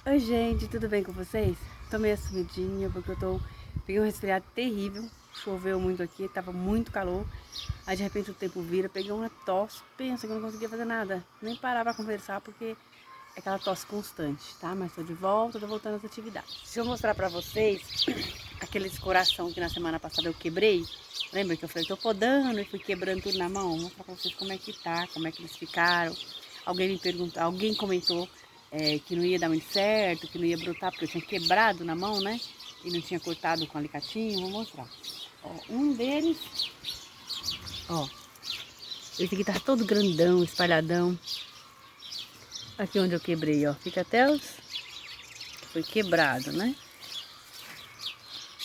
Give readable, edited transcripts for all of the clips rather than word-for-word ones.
Oi gente, tudo bem com vocês? Tô meio sumidinha porque peguei um resfriado terrível, choveu muito aqui, tava muito calor, aí de repente o tempo vira, peguei uma tosse, pensa que eu não conseguia fazer nada, nem parar pra conversar porque é aquela tosse constante, tá? Mas tô de volta, tô voltando às atividades. Deixa eu mostrar pra vocês aqueles coração que na semana passada eu quebrei. Lembra que eu falei, tô podando e fui quebrando tudo na mão? Vou mostrar pra vocês como é que tá, como é que eles ficaram. Alguém me perguntou, alguém comentou que não ia dar muito certo, que não ia brotar, porque eu tinha quebrado na mão, né? E não tinha cortado com alicatinho. Vou mostrar. Ó, um deles, ó, esse aqui tá todo grandão, espalhadão. Aqui onde eu quebrei, ó, fica até os... Foi quebrado, né?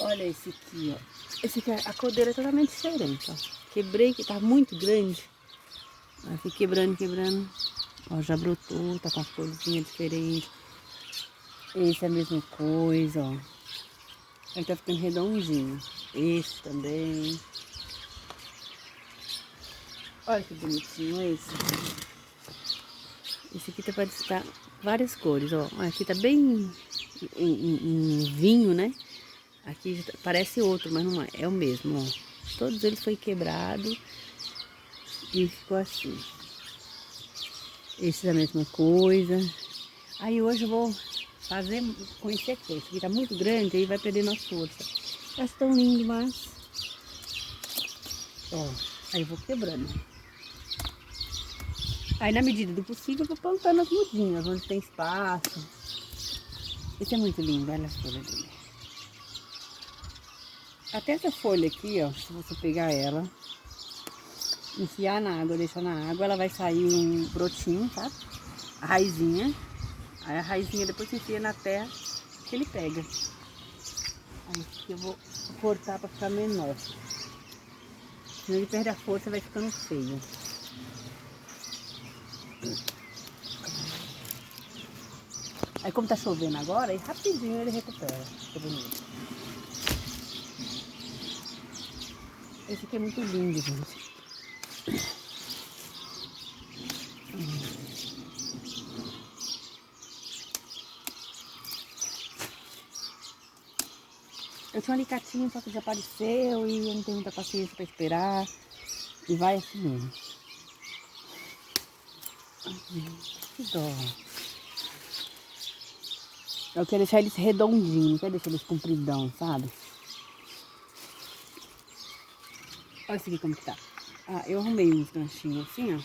Olha esse aqui, ó. Esse aqui, a cordeira é totalmente diferente, ó. Quebrei, que tá muito grande. Aí fui quebrando, quebrando. Ó, já brotou, tá com as corzinhas diferentes. Esse é a mesma coisa, ó. Ele tá ficando redondinho. Esse também. Olha que bonitinho esse. Esse aqui tá parecendo várias cores, ó. Aqui tá bem em vinho, né? Aqui já parece outro, mas não é. É o mesmo, ó. Todos eles foi quebrado e ficou assim. Esse é a mesma coisa. Aí hoje eu vou fazer com esse aqui. Esse aqui tá muito grande, aí vai perder nossa força. Elas tão lindos, mas... Ó, aí eu vou quebrando. Aí na medida do possível eu vou plantando as mudinhas, onde tem espaço. Esse é muito lindo, olha as folhas dele. Até essa folha aqui, ó, se você pegar ela, enfiar na água, deixar na água, ela vai sair um brotinho, tá? A raizinha. Aí a raizinha depois se enfia na terra que ele pega. Aí aqui eu vou cortar para ficar menor. Senão ele perde a força e vai ficando feio. Aí como tá chovendo agora, aí rapidinho ele recupera. Fica bonito. Esse aqui é muito lindo, gente. Eu tinha um alicatinho, só que desapareceu e eu não tenho muita paciência para esperar. E vai assim mesmo. Que dó. Eu quero deixar eles redondinhos, não quero deixar eles compridão, sabe? Olha esse aqui como que tá. Ah, eu arrumei uns ganchinhos assim, ó.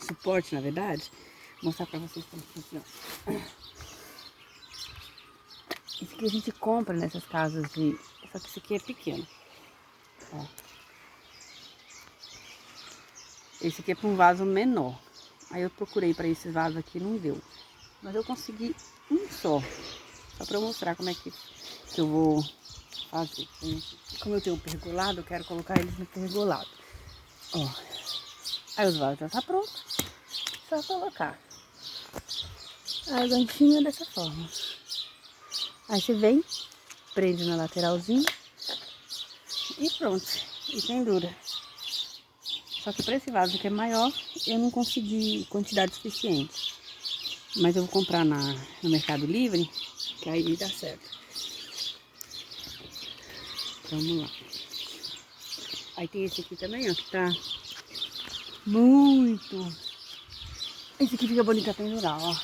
Suporte, na verdade. Vou mostrar pra vocês como que funciona. Esse aqui a gente compra nessas casas de... Só que esse aqui é pequeno. Ó. Esse aqui é para um vaso menor. Aí eu procurei para esses vasos aqui, não deu. Mas eu consegui um só. Só para eu mostrar como é que eu vou fazer. Como eu tenho um pergolado, eu quero colocar eles no pergolado. Ó. Aí os vasos já tá pronto. Só colocar. A ganchinha dessa forma. Aí você vem, prende na lateralzinha e pronto. E pendura. Só que para esse vaso que é maior, eu não consegui quantidade suficiente. Mas eu vou comprar no Mercado Livre, que aí dá certo. Vamos lá. Aí tem esse aqui também, ó, que tá muito... Esse aqui fica bonito pra pendurar, ó.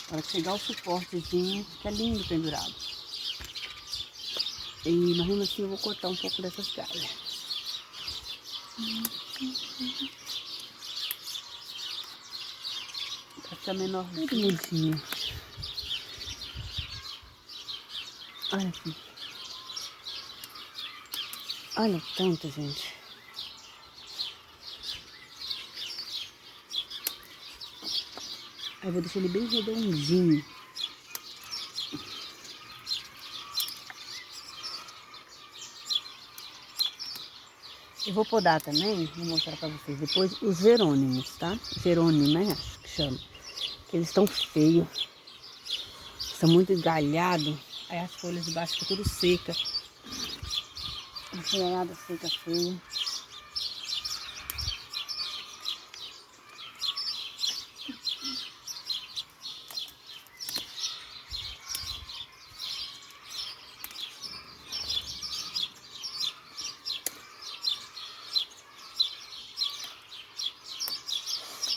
Para chegar o suportezinho, fica lindo pendurado. E imagina assim, eu vou cortar um pouco dessas galhas. Pra ficar menor, tudo mudinho. Olha aqui. Olha tanto, gente. Aí eu vou deixar ele bem redondinho. Eu vou podar também, vou mostrar pra vocês depois, os gerônimos, tá? Jerônimo, né? Acho que chama. Eles estão feios. São muito galhados. Aí as folhas de baixo ficam tudo seca. Não tem nada seca, feia.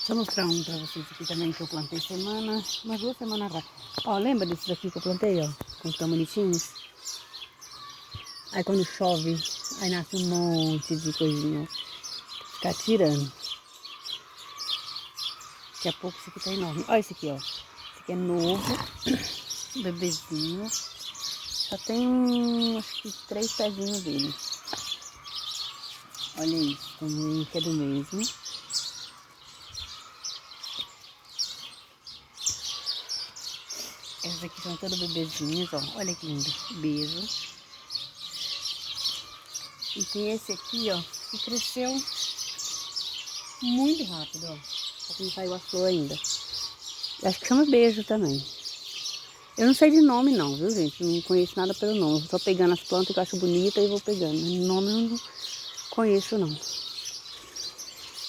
Deixa eu mostrar um pra vocês aqui também que eu plantei umas 2 semanas atrás. Ó, lembra desses aqui que eu plantei, ó? Com tão bonitinhos? Aí quando chove, aí nasce um monte de coisinha, ó. Ficar tirando. Daqui a pouco esse aqui tá enorme. Olha esse aqui, ó. Esse aqui é novo, bebezinho. Só tem, acho que 3 pezinhos dele. Olha isso, também que é do mesmo. Essas aqui são todas bebezinhas, ó. Olha que lindo. Beijo. E tem esse aqui, ó, que cresceu muito rápido, ó. Só que não saiu a flor ainda. Eu acho que chama beijo também. Eu não sei de nome não, viu, gente? Eu não conheço nada pelo nome. Eu tô pegando as plantas que eu acho bonita e vou pegando. Mas nome eu não conheço não.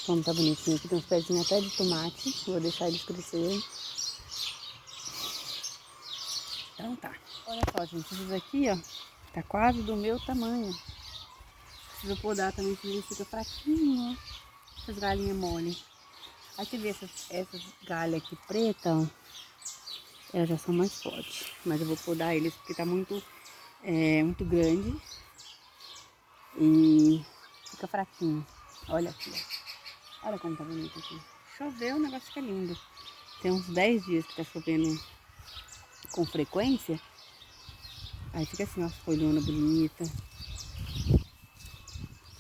Como tá bonitinho aqui, tem uns pezinhos até de tomate. Vou deixar eles crescerem. Então tá. Olha só, gente, esses aqui, ó, tá quase do meu tamanho. Preciso podar também, senão ele fica fraquinho, ó. Essas galinhas mole. Aí você vê essas galhas aqui pretas, ó. Elas já são mais fortes. Mas eu vou podar eles porque tá muito grande. E fica fraquinho. Olha aqui, ó. Olha como tá bonito aqui. Choveu, o negócio fica lindo. Tem uns 10 dias que tá chovendo com frequência. Aí fica assim, ó, folhona bonita.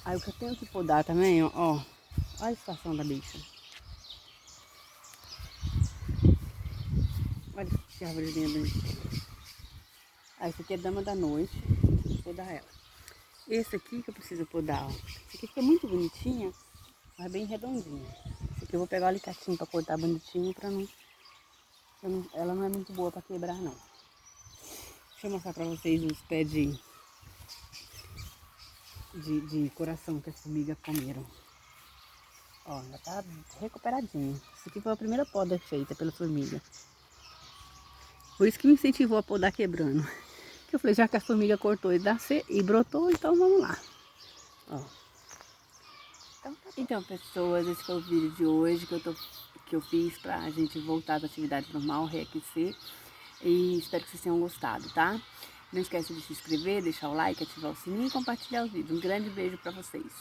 Aí o que eu tenho que podar também, ó. Olha a situação da bicha. Olha que árvorezinha bonita. Aí esse aqui é dama da noite. Vou podar ela. Esse aqui que eu preciso podar, ó. Esse aqui fica muito bonitinha, mas bem redondinha. Esse aqui eu vou pegar o alicatinho pra cortar bonitinho ela não é muito boa pra quebrar não. Deixa eu mostrar pra vocês os pés de coração que as formigas comeram. Ó, ainda tá recuperadinho. Esse aqui foi a primeira poda feita pela formiga. Por isso que me incentivou a podar quebrando. Que eu falei, já que a formiga cortou e brotou, então vamos lá. Ó. Então, pessoas, esse foi o vídeo de hoje que eu fiz pra gente voltar às atividades normais, reaquecer. E espero que vocês tenham gostado, tá? Não esquece de se inscrever, deixar o like, ativar o sininho e compartilhar os vídeos. Um grande beijo pra vocês.